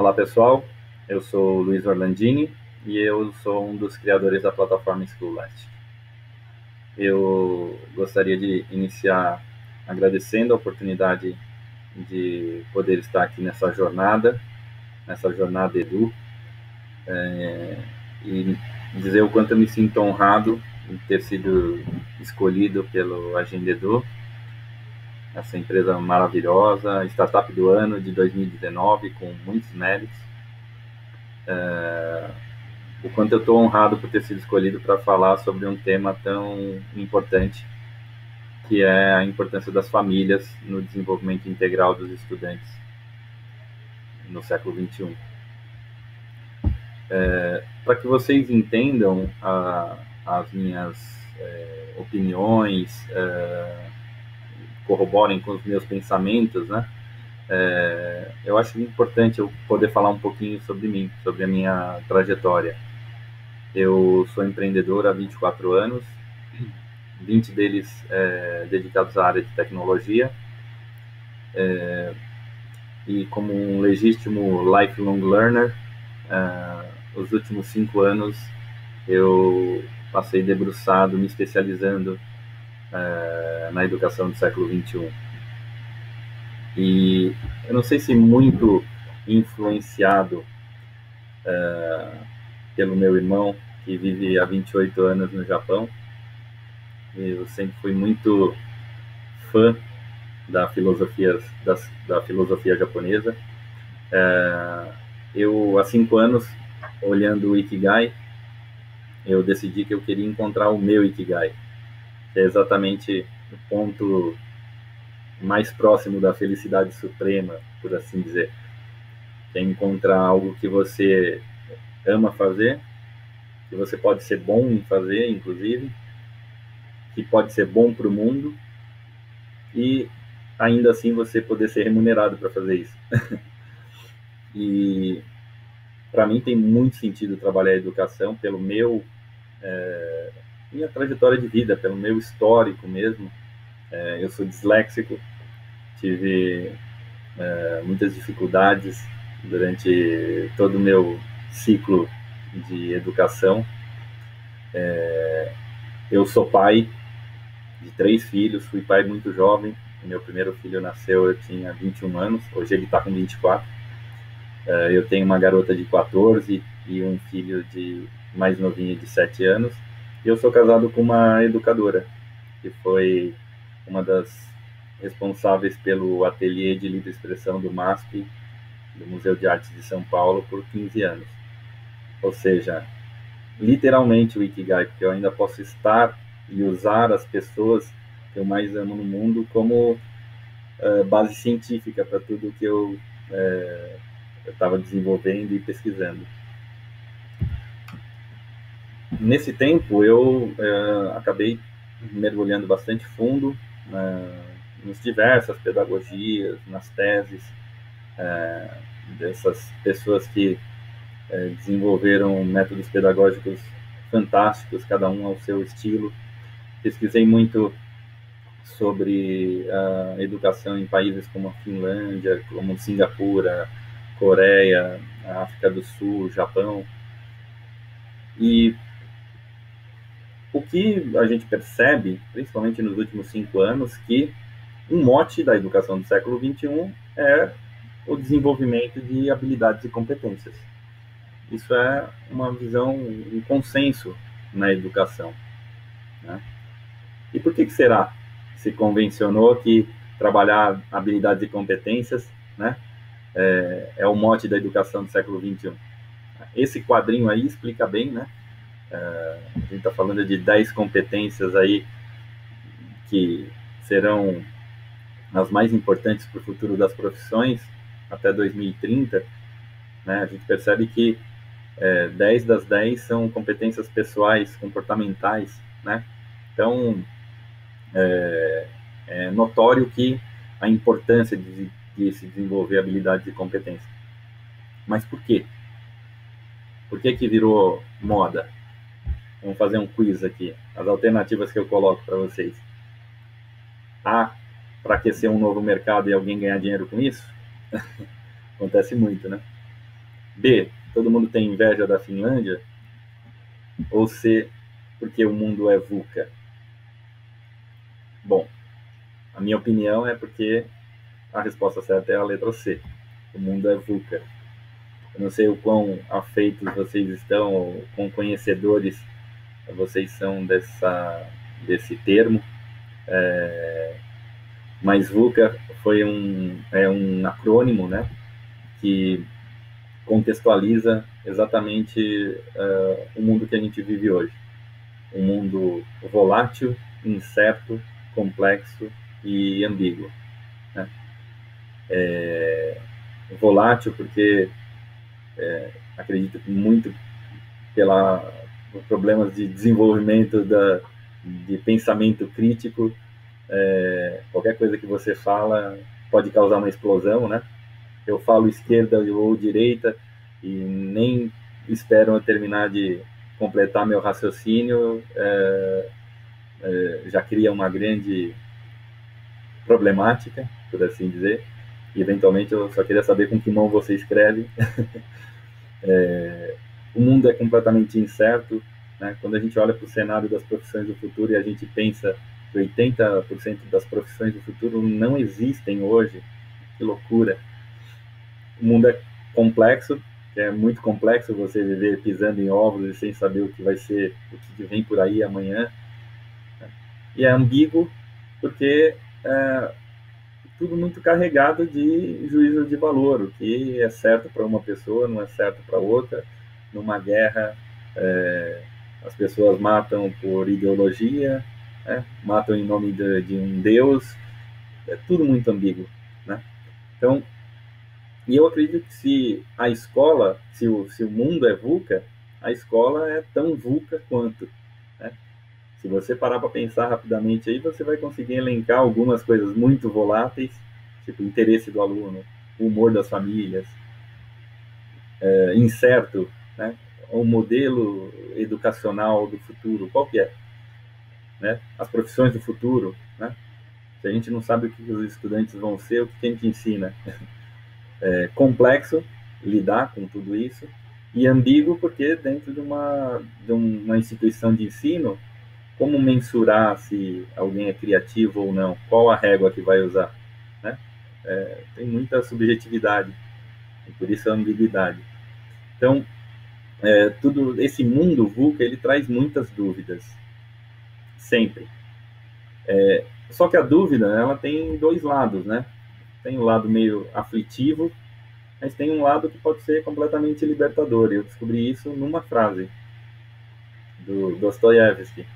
Olá pessoal, eu sou o Luiz Orlandini e eu sou um dos criadores da plataforma Schoollight. Eu gostaria de iniciar agradecendo a oportunidade de poder estar aqui nessa jornada Edu, e dizer o quanto eu me sinto honrado em ter sido escolhido pelo Agenda Edu, essa empresa maravilhosa, startup do ano de 2019, com muitos méritos. O quanto eu estou honrado por ter sido escolhido para falar sobre um tema tão importante, que é a importância das famílias no desenvolvimento integral dos estudantes no século XXI. Para que vocês entendam as minhas opiniões, corroborem com os meus pensamentos, né? Eu acho importante eu poder falar um pouquinho sobre mim, sobre a minha trajetória. Eu sou empreendedor há 24 anos, 20 deles dedicados à área de tecnologia, e como um legítimo lifelong learner, os últimos 5 anos eu passei debruçado, me especializando na educação do século XXI. E eu não sei se muito influenciado pelo meu irmão, que vive há 28 anos no Japão. Eu sempre fui muito fã da filosofia japonesa. Eu, há 5 anos, olhando o Ikigai, eu decidi que eu queria encontrar o meu Ikigai, que é exatamente o ponto mais próximo da felicidade suprema, por assim dizer. É encontrar algo que você ama fazer, que você pode ser bom em fazer, inclusive, que pode ser bom para o mundo, e ainda assim você poder ser remunerado para fazer isso. E para mim tem muito sentido trabalhar a educação pelo minha trajetória de vida, pelo meu histórico mesmo. Eu sou disléxico, tive muitas dificuldades durante todo o meu ciclo de educação. Eu sou pai de 3 filhos, fui pai muito jovem. Meu primeiro filho nasceu, eu tinha 21 anos, hoje ele está com 24. Eu tenho uma garota de 14 e um filho mais novinho de 7 anos. E eu sou casado com uma educadora, que foi uma das responsáveis pelo ateliê de livre expressão do MASP, do Museu de Artes de São Paulo, por 15 anos. Ou seja, literalmente o Ikigai, porque eu ainda posso estar e usar as pessoas que eu mais amo no mundo como base científica para tudo que eu estava desenvolvendo e pesquisando. Nesse tempo, eu acabei mergulhando bastante fundo nas diversas pedagogias, nas teses dessas pessoas que desenvolveram métodos pedagógicos fantásticos, cada um ao seu estilo. Pesquisei muito sobre a educação em países como a Finlândia, como Singapura, Coreia, a África do Sul, Japão. E o que a gente percebe, principalmente nos últimos 5 anos, que um mote da educação do século XXI é o desenvolvimento de habilidades e competências. Isso é uma visão, um consenso na educação, né? E por que será que se convencionou que trabalhar habilidades e competências, né, é o mote da educação do século XXI? Esse quadrinho aí explica bem, né? A gente está falando de 10 competências aí que serão as mais importantes para o futuro das profissões até 2030, né? A gente percebe que 10 das 10 são competências pessoais, comportamentais, né? Então, é notório que a importância de se desenvolver habilidades e competências. Mas por quê? Por que virou moda? Vamos fazer um quiz aqui. As alternativas que eu coloco para vocês. A, para aquecer um novo mercado e alguém ganhar dinheiro com isso? Acontece muito, né? B, todo mundo tem inveja da Finlândia, ou C, porque o mundo é VUCA? Bom, a minha opinião é porque a resposta certa é a letra C, o mundo é VUCA. Eu não sei o quão afeitos vocês estão, ou quão conhecedores vocês são desse termo, mas VUCA é um acrônimo, né, que contextualiza exatamente o mundo que a gente vive hoje. Um mundo volátil, incerto, complexo e ambíguo. Né? Volátil porque acredito que muito por problemas de desenvolvimento de pensamento crítico, qualquer coisa que você fala pode causar uma explosão, né? Eu falo esquerda ou direita e nem espero eu terminar de completar meu raciocínio, já cria uma grande problemática, por assim dizer, e eventualmente eu só queria saber com que mão você escreve. O mundo é completamente incerto, né? Quando a gente olha para o cenário das profissões do futuro e a gente pensa que 80% das profissões do futuro não existem hoje, que loucura. O mundo é complexo, é muito complexo você viver pisando em ovos e sem saber o que vai ser, o que vem por aí amanhã. E é ambíguo porque tudo muito carregado de juízo de valor. O que é certo para uma pessoa não é certo para outra. Numa guerra, as pessoas matam por ideologia, né? Matam em nome de um Deus. É tudo muito ambíguo, né? Então, e eu acredito que se a escola, se o mundo é VUCA, a escola é tão VUCA quanto, né? Se você parar para pensar rapidamente aí, você vai conseguir elencar algumas coisas muito voláteis, tipo interesse do aluno, o humor das famílias, incerto, né? O modelo educacional do futuro, qual que é? Né? As profissões do futuro, né? Se a gente não sabe o que os estudantes vão ser, o que a gente ensina? É complexo lidar com tudo isso, e ambíguo porque dentro de uma instituição de ensino, como mensurar se alguém é criativo ou não? Qual a régua que vai usar? Né? Tem muita subjetividade, e por isso a ambiguidade. Então, tudo esse mundo VUCA, ele traz muitas dúvidas, sempre. Só que a dúvida, ela tem dois lados, né? Tem o lado meio aflitivo, mas tem um lado que pode ser completamente libertador. Eu descobri isso numa frase do Dostoiévski,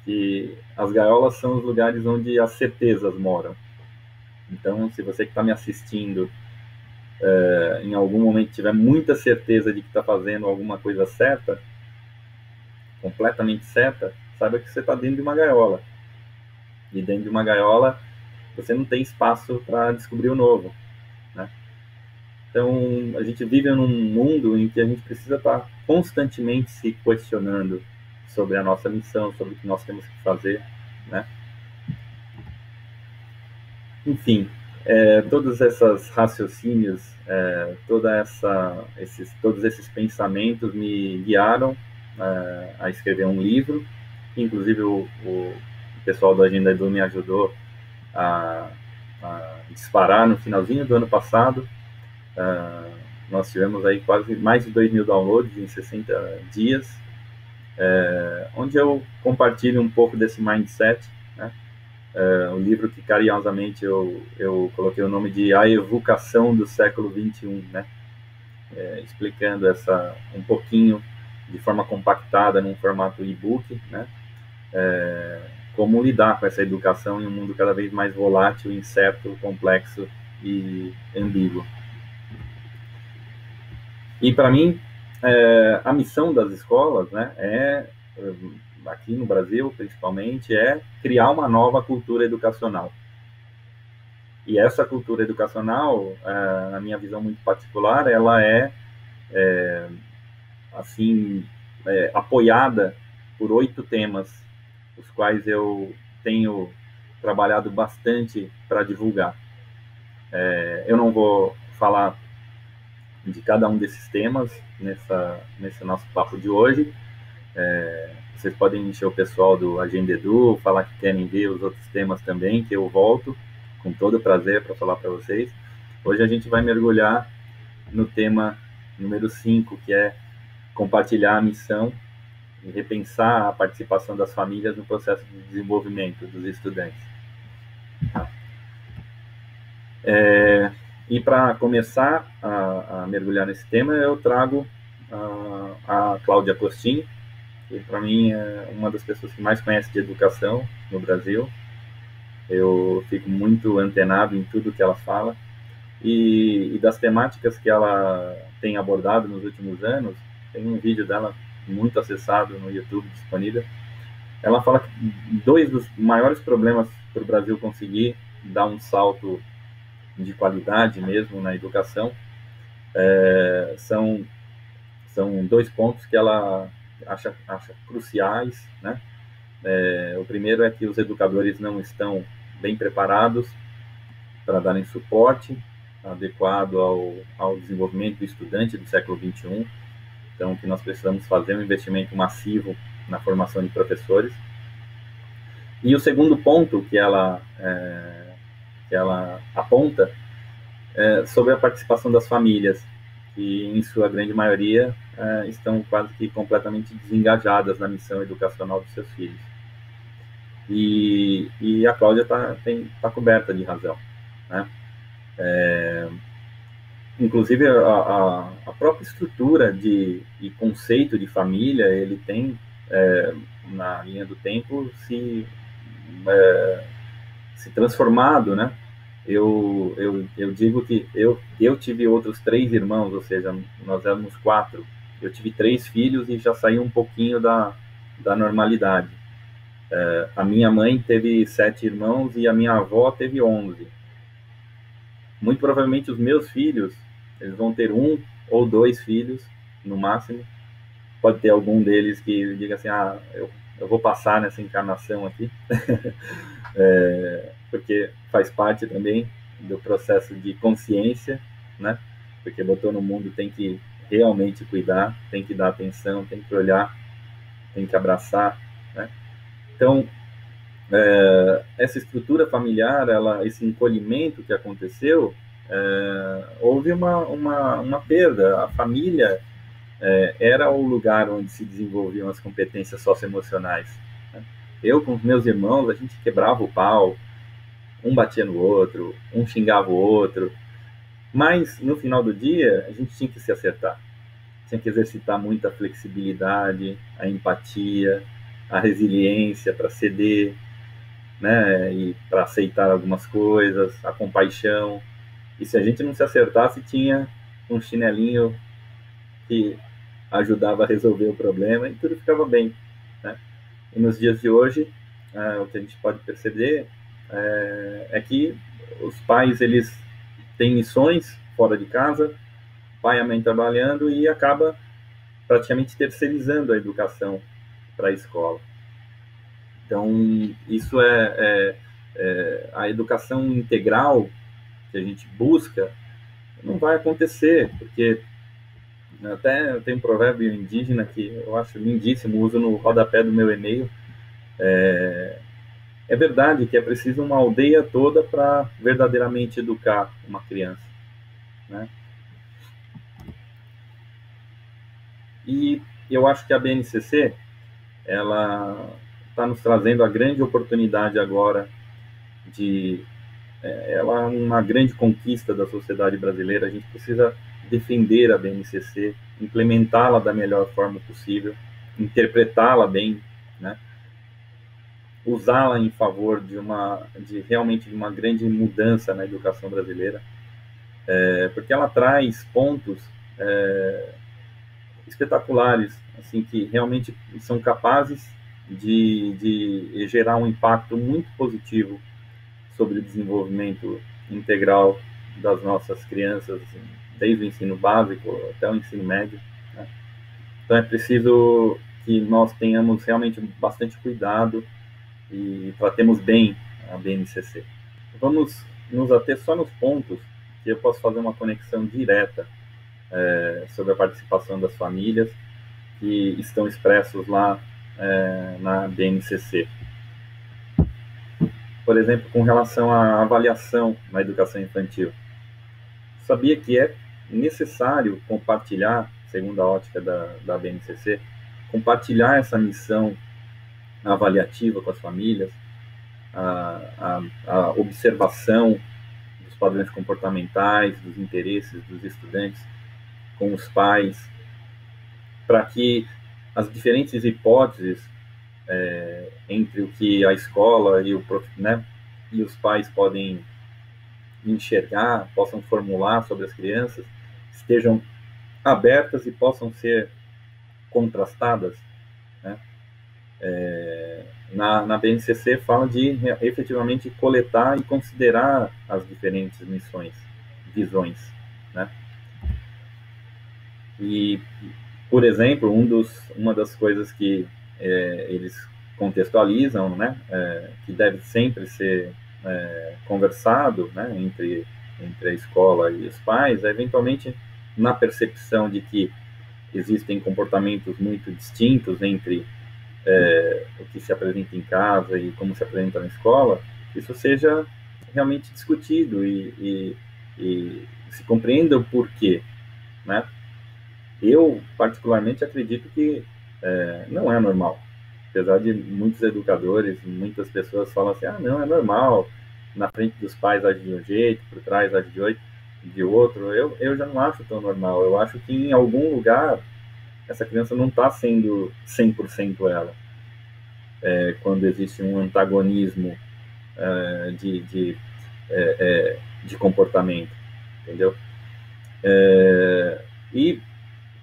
que as gaiolas são os lugares onde as certezas moram. Então, se você que está me assistindo em algum momento tiver muita certeza de que está fazendo alguma coisa certa, completamente certa, saiba que você está dentro de uma gaiola. E dentro de uma gaiola, você não tem espaço para descobrir o novo, né? Então, a gente vive num mundo em que a gente precisa estar constantemente se questionando sobre a nossa missão, sobre o que nós temos que fazer, né? Enfim, todos esses raciocínios, todos esses pensamentos me guiaram a escrever um livro. Inclusive, o pessoal da Agenda Edu me ajudou a disparar no finalzinho do ano passado. Nós tivemos aí quase mais de 2.000 downloads em 60 dias, onde eu compartilho um pouco desse mindset, né? Um livro que carinhosamente eu coloquei o nome de A Evocação do Século XXI, né? Explicando um pouquinho de forma compactada num formato e-book, né? Como lidar com essa educação em um mundo cada vez mais volátil, incerto, complexo e ambíguo. E para mim, a missão das escolas, né, aqui no Brasil principalmente, é criar uma nova cultura educacional. E essa cultura educacional, na minha visão muito particular, ela assim, apoiada por 8 temas, os quais eu tenho trabalhado bastante para divulgar. Eu não vou falar de cada um desses temas nesse nosso papo de hoje. Vocês podem encher o pessoal do Agenda Edu, falar que querem ver os outros temas também, que eu volto com todo prazer para falar para vocês. Hoje a gente vai mergulhar no tema número 5, que é compartilhar a missão e repensar a participação das famílias no processo de desenvolvimento dos estudantes. E para começar a mergulhar nesse tema, eu trago a Cláudia Costini, que para mim é uma das pessoas que mais conhece de educação no Brasil. Eu fico muito antenado em tudo que ela fala e das temáticas que ela tem abordado nos últimos anos. Tem um vídeo dela muito acessado no YouTube disponível. Ela fala que 2 dos maiores problemas para o Brasil conseguir dar um salto de qualidade mesmo na educação são 2 pontos que ela acha cruciais, né? O primeiro é que os educadores não estão bem preparados para darem suporte adequado ao desenvolvimento do estudante do século XXI. Então, que nós precisamos fazer um investimento massivo na formação de professores. E o segundo ponto que ela aponta é sobre a participação das famílias, que em sua grande maioria estão quase que completamente desengajadas na missão educacional dos seus filhos. E a Cláudia está coberta de razão, né? Inclusive a própria estrutura e conceito de família, ele tem na linha do tempo se transformado, né? Eu digo que eu tive outros 3 irmãos, ou seja, nós éramos 4. Eu tive 3 filhos e já saí um pouquinho da normalidade. A minha mãe teve 7 irmãos e a minha avó teve 11. Muito provavelmente os meus filhos, eles vão ter 1 ou 2 filhos, no máximo. Pode ter algum deles que diga assim, eu vou passar nessa encarnação aqui, porque faz parte também do processo de consciência, né? Porque botou no mundo, tem que realmente cuidar, tem que dar atenção, tem que olhar, tem que abraçar, né? Então, essa estrutura familiar, esse encolhimento que aconteceu, houve uma perda. A família era o lugar onde se desenvolviam as competências socioemocionais, né? Eu, com os meus irmãos, a gente quebrava o pau, um batia no outro, um xingava o outro, mas no final do dia a gente tinha que se acertar, tinha que exercitar muita flexibilidade, a empatia, a resiliência para ceder, né, e para aceitar algumas coisas, a compaixão. E se a gente não se acertasse, tinha um chinelinho que ajudava a resolver o problema e tudo ficava bem, né? E nos dias de hoje, o que a gente pode perceber é que os pais, eles têm missões fora de casa, pai e a mãe trabalhando, e acaba praticamente terceirizando a educação para a escola. Então, isso a educação integral que a gente busca não vai acontecer, porque até tem um provérbio indígena que eu acho lindíssimo, uso no rodapé do meu e-mail. É verdade que é preciso uma aldeia toda para verdadeiramente educar uma criança, né? E eu acho que a BNCC, ela está nos trazendo a grande oportunidade agora ela é uma grande conquista da sociedade brasileira. A gente precisa defender a BNCC, implementá-la da melhor forma possível, interpretá-la bem, né? Usá-la em favor realmente de uma grande mudança na educação brasileira, porque ela traz pontos espetaculares, assim, que realmente são capazes de gerar um impacto muito positivo sobre o desenvolvimento integral das nossas crianças, assim, desde o ensino básico até o ensino médio, né? Então é preciso que nós tenhamos realmente bastante cuidado e tratemos bem a BNCC. Vamos nos ater só nos pontos que eu posso fazer uma conexão direta sobre a participação das famílias, que estão expressos lá na BNCC. Por exemplo, com relação à avaliação na educação infantil. Sabia que é necessário compartilhar, segundo a ótica da BNCC, compartilhar essa missão avaliativa com as famílias, a observação dos padrões comportamentais, dos interesses dos estudantes com os pais, para que as diferentes hipóteses entre o que a escola e os pais podem enxergar, possam formular sobre as crianças, estejam abertas e possam ser contrastadas, né? Na BNCC fala de efetivamente coletar e considerar as diferentes visões, né? E, por exemplo, uma das coisas que eles contextualizam, né, que deve sempre ser conversado, né, entre a escola e os pais, eventualmente na percepção de que existem comportamentos muito distintos entre o que se apresenta em casa e como se apresenta na escola, isso seja realmente discutido e se compreenda o porquê, né? Eu, particularmente, acredito que não é normal. Apesar de muitos educadores, muitas pessoas falam assim, não, é normal, na frente dos pais age de um jeito, por trás age de outro. Eu já não acho tão normal. Eu acho que em algum lugar essa criança não está sendo 100% ela. Quando existe um antagonismo de comportamento, entendeu? E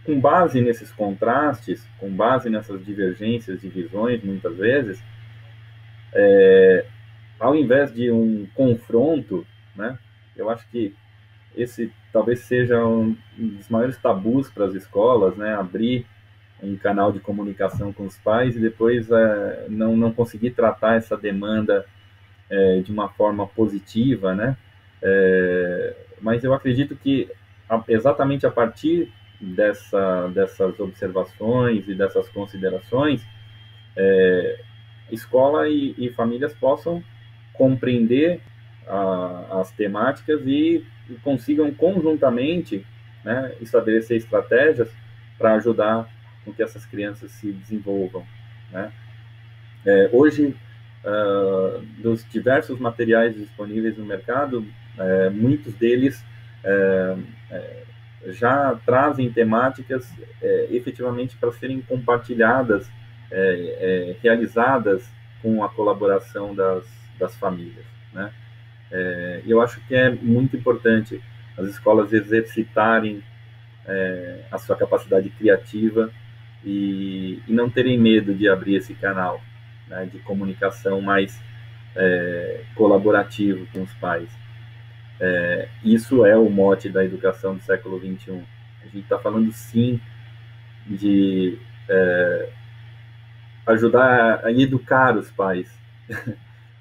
com base nesses contrastes, com base nessas divergências de visões, muitas vezes, ao invés de um confronto, né, eu acho que esse talvez seja um dos maiores tabus para as escolas, né, abrir um canal de comunicação com os pais e depois não conseguir tratar essa demanda de uma forma positiva, né? Mas eu acredito que exatamente a partir dessas observações e dessas considerações, escola e famílias possam compreender as temáticas e consigam conjuntamente, né, estabelecer estratégias para ajudar com que essas crianças se desenvolvam, né? Hoje, dos diversos materiais disponíveis no mercado, muitos deles já trazem temáticas efetivamente para serem compartilhadas, realizadas com a colaboração das famílias, né? E eu acho que é muito importante as escolas exercitarem a sua capacidade criativa e não terem medo de abrir esse canal, né, de comunicação mais colaborativo com os pais. Isso é o mote da educação do século XXI. A gente está falando, sim, de ajudar a educar os pais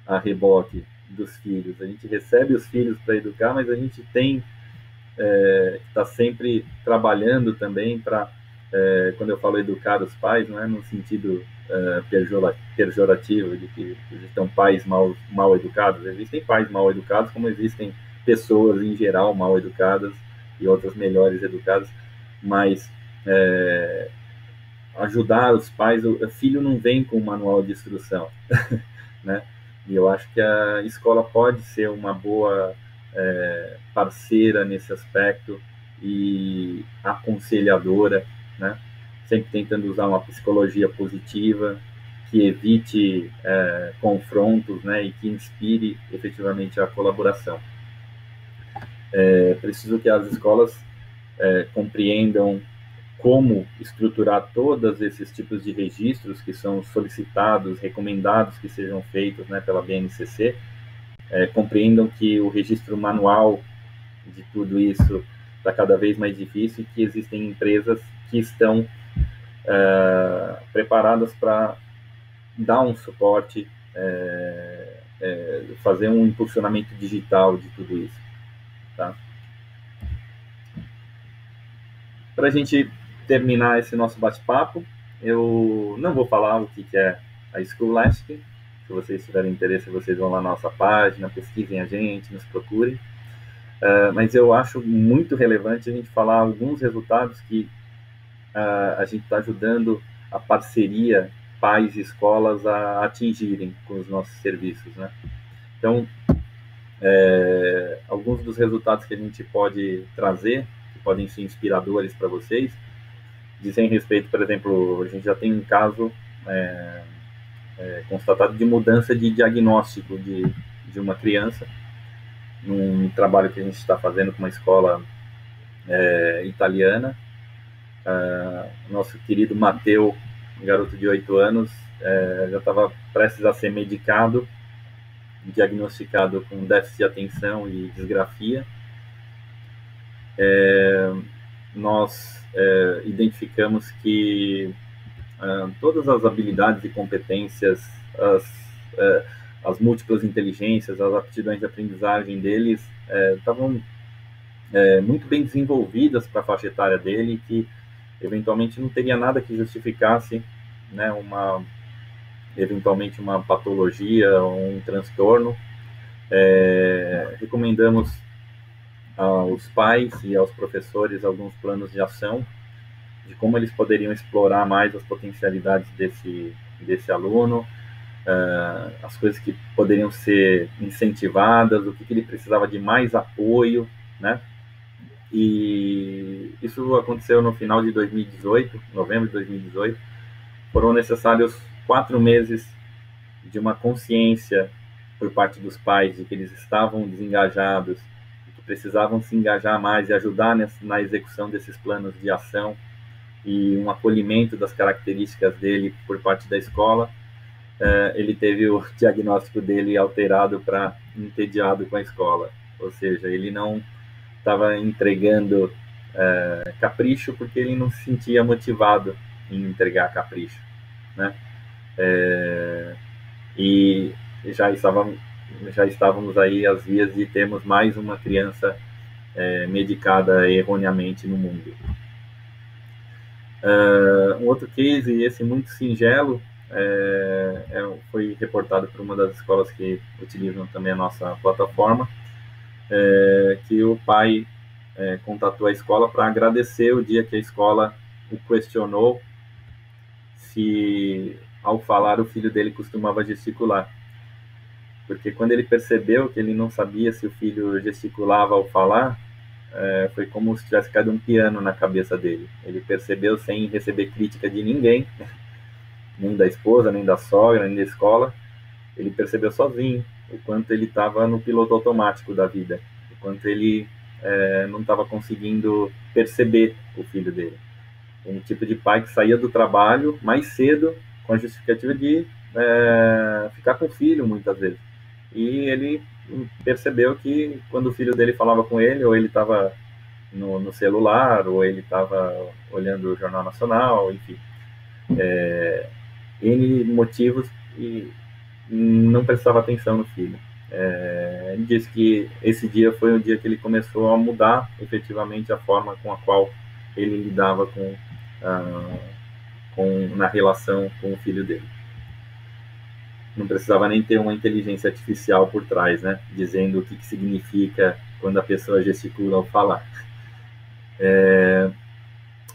a reboque dos filhos. A gente recebe os filhos para educar, mas a gente tem está sempre trabalhando também para, quando eu falo educar os pais, não é no sentido pejorativo de que existem pais mal educados. Existem pais mal educados, como existem pessoas em geral mal educadas e outras melhores educadas, mas ajudar os pais, o filho não vem com um manual de instrução, né? E eu acho que a escola pode ser uma boa parceira nesse aspecto e aconselhadora, né? Sempre tentando usar uma psicologia positiva que evite confrontos, né? E que inspire efetivamente a colaboração. Preciso que as escolas compreendam como estruturar todos esses tipos de registros que são solicitados, recomendados que sejam feitos, né, pela BNCC, compreendam que o registro manual de tudo isso está cada vez mais difícil e que existem empresas que estão preparadas para dar um suporte, fazer um impulsionamento digital de tudo isso, tá? para a gente terminar esse nosso bate-papo, eu não vou falar o que é a Scholastic. Se vocês tiverem interesse, vocês vão lá na nossa página, pesquisem a gente, nos procurem. Mas eu acho muito relevante a gente falar alguns resultados que a gente está ajudando a parceria pais e escolas a atingirem com os nossos serviços, né? Então, alguns dos resultados que a gente pode trazer, que podem ser inspiradores para vocês, dizem respeito, por exemplo, a gente já tem um caso constatado de mudança de diagnóstico de uma criança, num trabalho que a gente está fazendo com uma escola italiana. Nosso querido Mateu, um garoto de 8 anos, já estava prestes a ser medicado, diagnosticado com déficit de atenção e disgrafia. Nós identificamos que todas as habilidades e competências, as múltiplas inteligências, as aptidões de aprendizagem deles estavam muito bem desenvolvidas para a faixa etária dele, que eventualmente não teria nada que justificasse, né, eventualmente uma patologia ou um transtorno. Recomendamos aos pais e aos professores alguns planos de ação de como eles poderiam explorar mais as potencialidades desse aluno, as coisas que poderiam ser incentivadas, o que ele precisava de mais apoio, né? E isso aconteceu no final de 2018, novembro de 2018. Foram necessários 4 meses de uma consciência por parte dos pais de que eles estavam desengajados, que precisavam se engajar mais e ajudar na execução desses planos de ação, e um acolhimento das características dele por parte da escola. Ele teve o diagnóstico dele alterado para entediado com a escola, ou seja, ele não estava entregando capricho porque ele não se sentia motivado em entregar capricho, né? E já estávamos aí às vias de termos mais uma criança medicada erroneamente no mundo. Um outro case, e esse muito singelo, foi reportado por uma das escolas que utilizam também a nossa plataforma, que o pai contatou a escola para agradecer o dia que a escola o questionou se, ao falar, o filho dele costumava gesticular. Porque quando ele percebeu que ele não sabia se o filho gesticulava ao falar, foi como se tivesse caído um piano na cabeça dele. Ele percebeu sem receber crítica de ninguém, nem da esposa, nem da sogra, nem da escola. Ele percebeu sozinho o quanto ele estava no piloto automático da vida, o quanto ele não estava conseguindo perceber o filho dele. Um tipo de pai que saía do trabalho mais cedo com a justificativa de ficar com o filho, muitas vezes. E ele percebeu que quando o filho dele falava com ele, ou ele estava no celular, ou ele estava olhando o Jornal Nacional, enfim, N motivos, e não prestava atenção no filho. Ele disse que esse dia foi o dia que ele começou a mudar efetivamente a forma com a qual ele lidava na relação com o filho dele. Não precisava nem ter uma inteligência artificial por trás, né, dizendo o que significa quando a pessoa gesticula ao falar.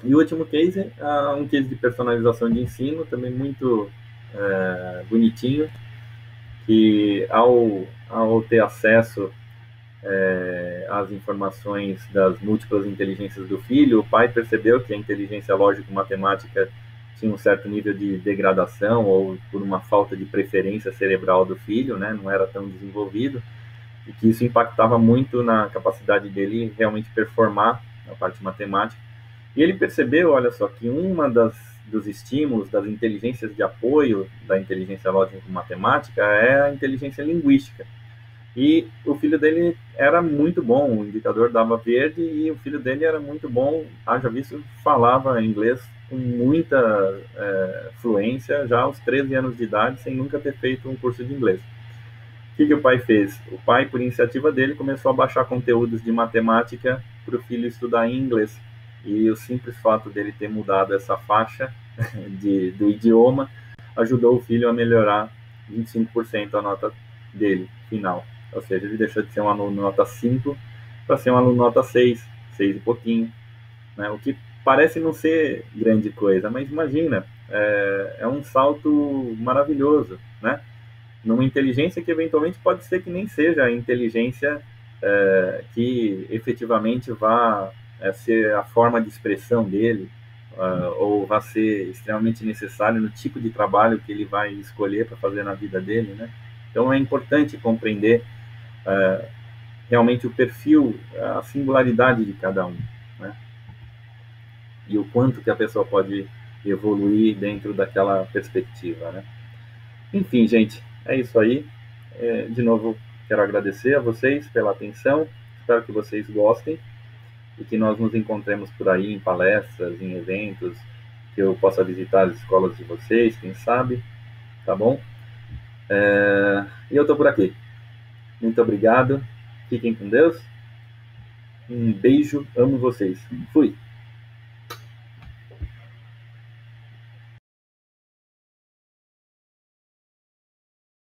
E o último case é um case de personalização de ensino, também muito bonitinho, que ao ter acesso às informações das múltiplas inteligências do filho, o pai percebeu que a inteligência lógico-matemática tinha um certo nível de degradação, ou por uma falta de preferência cerebral do filho, né, não era tão desenvolvido, e que isso impactava muito na capacidade dele realmente performar na parte matemática. E ele percebeu, olha só, que uma dos estímulos das inteligências de apoio da inteligência lógico-matemática é a inteligência linguística. E o filho dele era muito bom, o indicador dava verde, e o filho dele era muito bom, haja visto, falava inglês com muita fluência, já aos 13 anos de idade, sem nunca ter feito um curso de inglês. O que o pai fez? O pai, por iniciativa dele, começou a baixar conteúdos de matemática para o filho estudar em inglês. e o simples fato dele ter mudado essa faixa do idioma ajudou o filho a melhorar 25% a nota dele, final. Ou seja, ele deixou de ser um aluno nota 5 para ser um aluno nota 6, 6 e pouquinho, né? O que parece não ser grande coisa, mas imagina, é um salto maravilhoso, né? Numa inteligência que eventualmente pode ser que nem seja a inteligência que efetivamente vá ser a forma de expressão dele, ou vai ser extremamente necessário no tipo de trabalho que ele vai escolher para fazer na vida dele, né? Então é importante compreender realmente o perfil, a singularidade de cada um, né? E o quanto que a pessoa pode evoluir dentro daquela perspectiva, né? Enfim, gente, é isso aí. De novo, quero agradecer a vocês pela atenção. Espero que vocês gostem e que nós nos encontremos por aí em palestras, em eventos, que eu possa visitar as escolas de vocês, quem sabe, tá bom? E eu estou por aqui. Muito obrigado. Fiquem com Deus. Um beijo. Amo vocês. Fui.